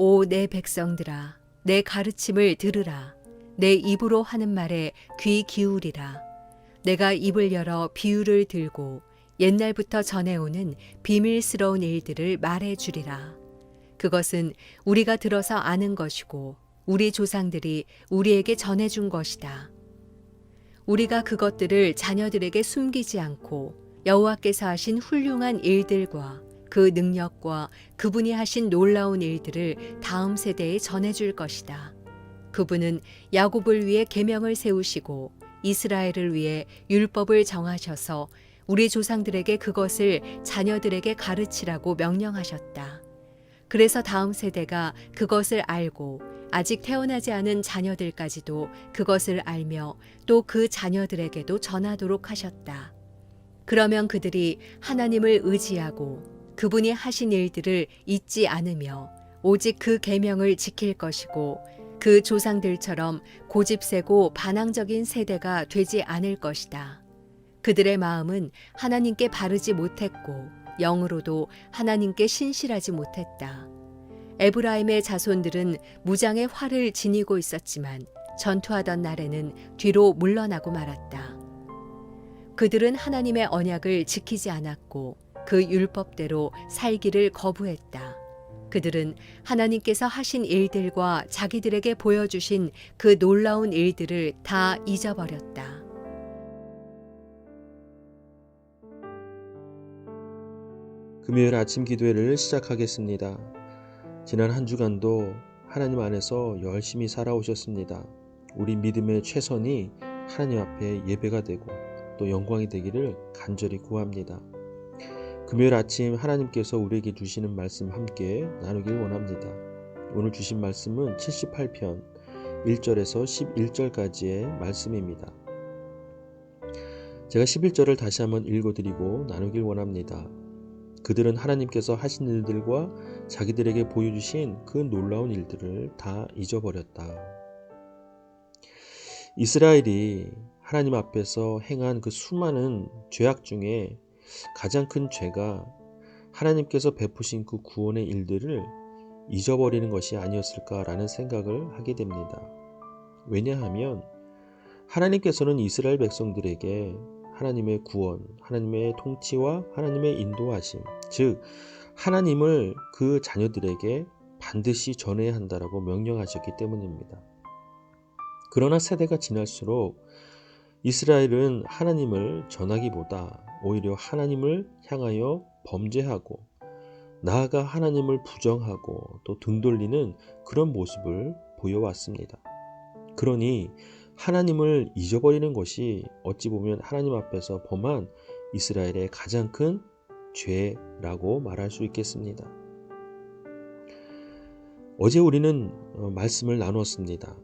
오 내 백성들아, 내 가르침을 들으라. 내 입으로 하는 말에 귀 기울이라. 내가 입을 열어 비유를 들고 옛날부터 전해오는 비밀스러운 일들을 말해 주리라. 그것은 우리가 들어서 아는 것이고 우리 조상들이 우리에게 전해준 것이다. 우리가 그것들을 자녀들에게 숨기지 않고 여호와께서 하신 훌륭한 일들과 그 능력과 그분이 하신 놀라운 일들을 다음 세대에 전해줄 것이다. 그분은 야곱을 위해 계명을 세우시고 이스라엘을 위해 율법을 정하셔서 우리 조상들에게 그것을 자녀들에게 가르치라고 명령하셨다. 그래서 다음 세대가 그것을 알고 아직 태어나지 않은 자녀들까지도 그것을 알며 또 그 자녀들에게도 전하도록 하셨다. 그러면 그들이 하나님을 의지하고 그분이 하신 일들을 잊지 않으며 오직 그 계명을 지킬 것이고 그 조상들처럼 고집세고 반항적인 세대가 되지 않을 것이다. 그들의 마음은 하나님께 바르지 못했고 영으로도 하나님께 신실하지 못했다. 에브라임의 자손들은 무장의 활을 지니고 있었지만 전투하던 날에는 뒤로 물러나고 말았다. 그들은 하나님의 언약을 지키지 않았고 그 율법대로 살기를 거부했다. 그들은 하나님께서 하신 일들과 자기들에게 보여주신 그 놀라운 일들을 다 잊어버렸다. 금요일 아침 기도회를 시작하겠습니다. 지난 한 주간도 하나님 안에서 열심히 살아오셨습니다. 우리 믿음의 최선이 하나님 앞에 예배가 되고 또 영광이 되기를 간절히 구합니다. 금요일 아침 하나님께서 우리에게 주시는 말씀 함께 나누길 원합니다. 오늘 주신 말씀은 78편 1절에서 11절까지의 말씀입니다. 제가 11절을 다시 한번 읽어드리고 나누길 원합니다. 그들은 하나님께서 하신 일들과 자기들에게 보여주신 그 놀라운 일들을 다 잊어버렸다. 이스라엘이 하나님 앞에서 행한 그 수많은 죄악 중에 가장 큰 죄가 하나님께서 베푸신 그 구원의 일들을 잊어버리는 것이 아니었을까라는 생각을 하게 됩니다. 왜냐하면 하나님께서는 이스라엘 백성들에게 하나님의 구원, 하나님의 통치와 하나님의 인도하심, 즉 하나님을 그 자녀들에게 반드시 전해야 한다라고 명령하셨기 때문입니다. 그러나 세대가 지날수록 이스라엘은 하나님을 전하기보다 오히려 하나님을 향하여 범죄하고 나아가 하나님을 부정하고 또 등 돌리는 그런 모습을 보여왔습니다. 그러니 하나님을 잊어버리는 것이 어찌 보면 하나님 앞에서 범한 이스라엘의 가장 큰 죄라고 말할 수 있겠습니다. 어제 우리는 말씀을 나눴습니다.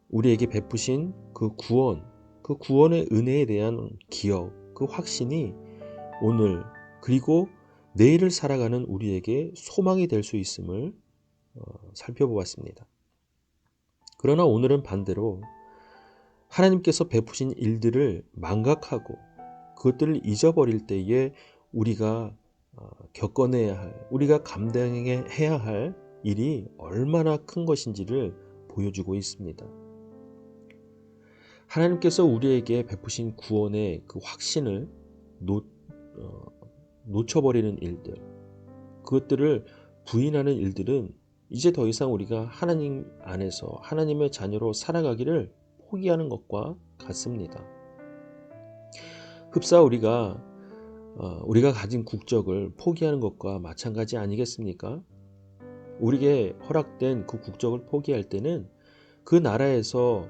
우리에게 베푸신 그 구원, 그 구원의 은혜에 대한 기억, 그 확신이 오늘 그리고 내일을 살아가는 우리에게 소망이 될 수 있음을 살펴보았습니다. 그러나 오늘은 반대로 하나님께서 베푸신 일들을 망각하고 그것들을 잊어버릴 때에 우리가 겪어내야 할, 우리가 감당해야 할 일이 얼마나 큰 것인지를 보여주고 있습니다. 하나님께서 우리에게 베푸신 구원의 그 확신을 놓쳐버리는 일들, 그것들을 부인하는 일들은 이제 더 이상 우리가 하나님 안에서 하나님의 자녀로 살아가기를 포기하는 것과 같습니다. 흡사 우리가 가진 국적을 포기하는 것과 마찬가지 아니겠습니까? 우리에게 허락된 그 국적을 포기할 때는 그 나라에서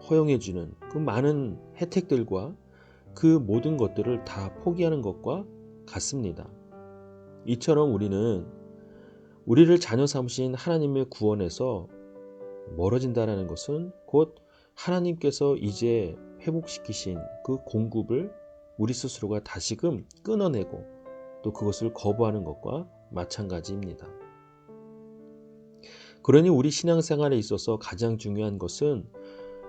허용해주는 그 많은 혜택들과 그 모든 것들을 다 포기하는 것과 같습니다. 이처럼 우리는 우리를 자녀 삼으신 하나님의 구원에서 멀어진다는 것은 곧 하나님께서 이제 회복시키신 그 공급을 우리 스스로가 다시금 끊어내고 또 그것을 거부하는 것과 마찬가지입니다. 그러니 우리 신앙생활에 있어서 가장 중요한 것은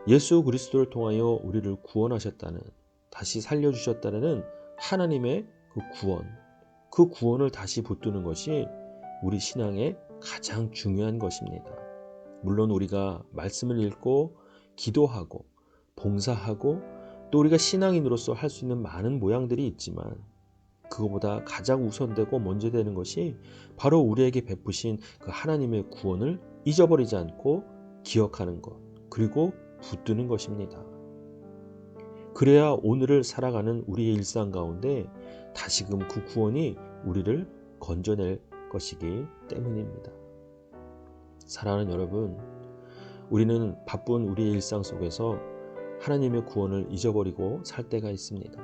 예수 그리스도를 통하여 우리를 구원하셨다는, 다시 살려주셨다는 하나님의 그 구원을 다시 붙드는 것이 우리 신앙의 가장 중요한 것입니다. 물론 우리가 말씀을 읽고 기도하고 봉사하고 또 우리가 신앙인으로서 할 수 있는 많은 모양들이 있지만 그거보다 가장 우선되고 먼저 되는 것이 바로 우리에게 베푸신 그 하나님의 구원을 잊어버리지 않고 기억하는 것, 그리고 붙드는 것입니다. 그래야 오늘을 살아가는 우리의 일상 가운데 다시금 그 구원이 우리를 건져낼 것이기 때문입니다. 사랑하는 여러분, 우리는 바쁜 우리의 일상 속에서 하나님의 구원을 잊어버리고 살 때가 있습니다.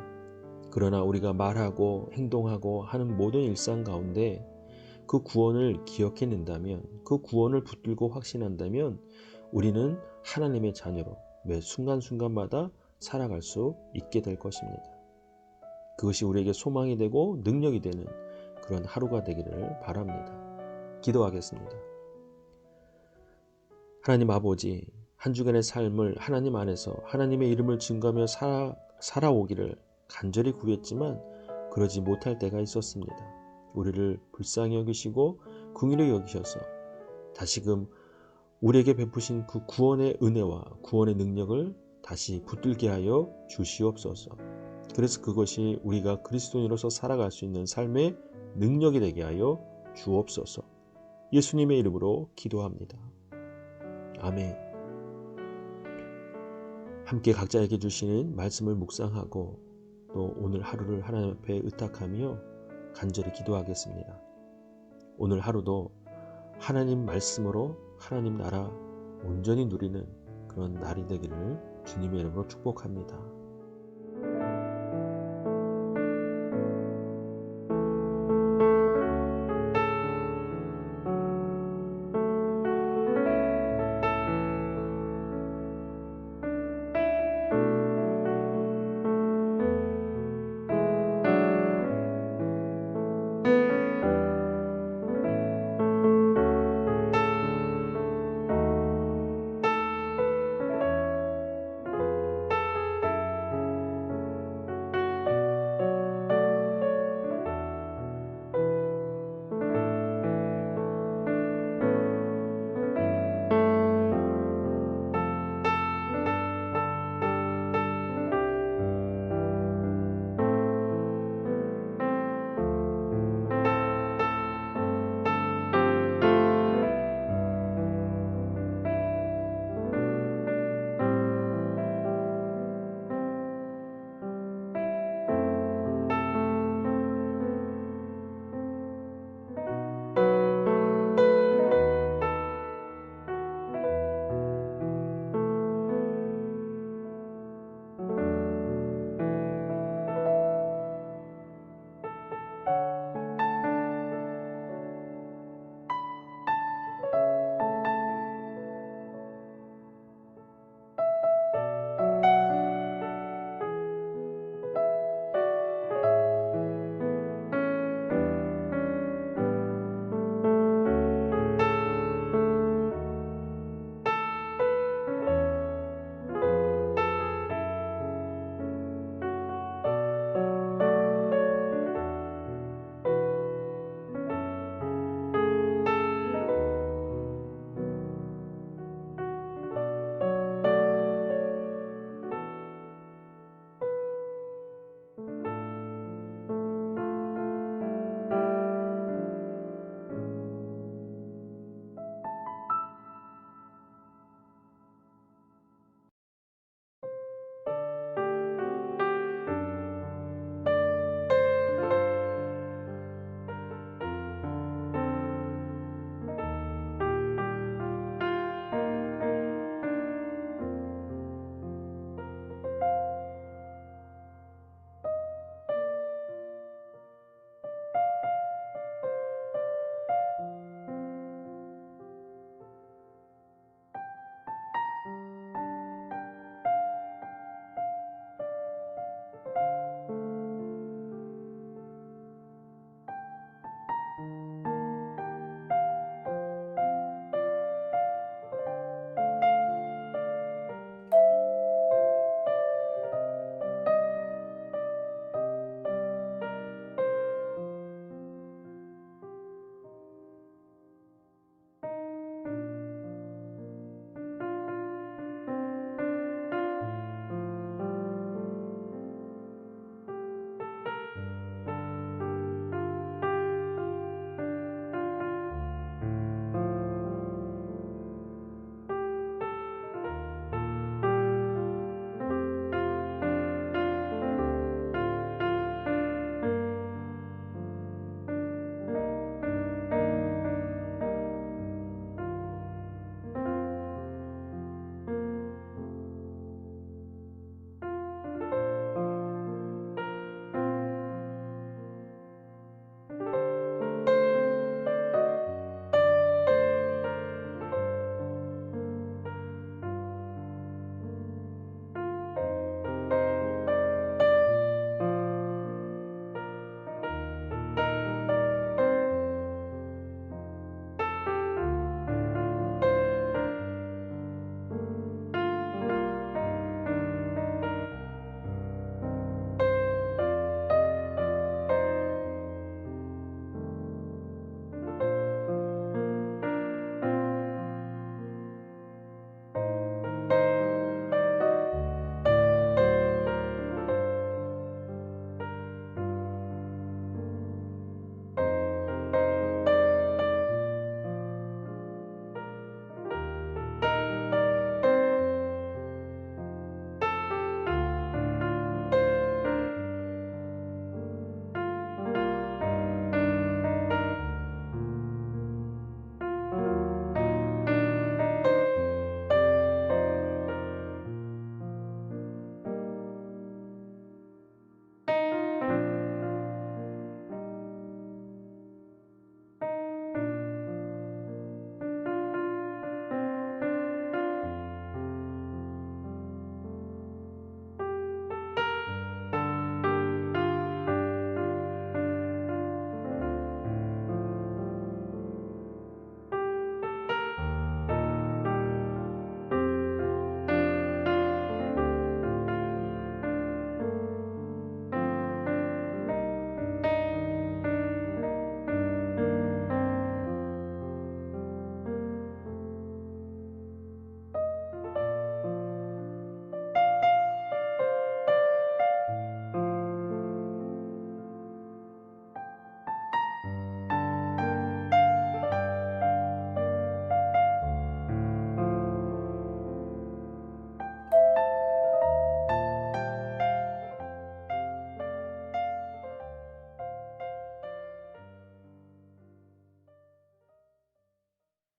그러나 우리가 말하고 행동하고 하는 모든 일상 가운데 그 구원을 기억해낸다면, 그 구원을 붙들고 확신한다면 우리는 하나님의 자녀로 매 순간순간마다 살아갈 수 있게 될 것입니다. 그것이 우리에게 소망이 되고 능력이 되는 그런 하루가 되기를 바랍니다. 기도하겠습니다. 하나님 아버지, 한 주간의 삶을 하나님 안에서 하나님의 이름을 증거하며 살아오기를 간절히 구했지만 그러지 못할 때가 있었습니다. 우리를 불쌍히 여기시고 긍휼히 여기셔서 다시금 우리에게 베푸신 그 구원의 은혜와 구원의 능력을 다시 붙들게 하여 주시옵소서. 그래서 그것이 우리가 그리스도인으로서 살아갈 수 있는 삶의 능력이 되게 하여 주옵소서. 예수님의 이름으로 기도합니다. 아멘. 함께 각자에게 주시는 말씀을 묵상하고 또 오늘 하루를 하나님 앞에 의탁하며 간절히 기도하겠습니다. 오늘 하루도 하나님 말씀으로 하나님 나라 온전히 누리는 그런 날이 되기를 주님의 이름으로 축복합니다.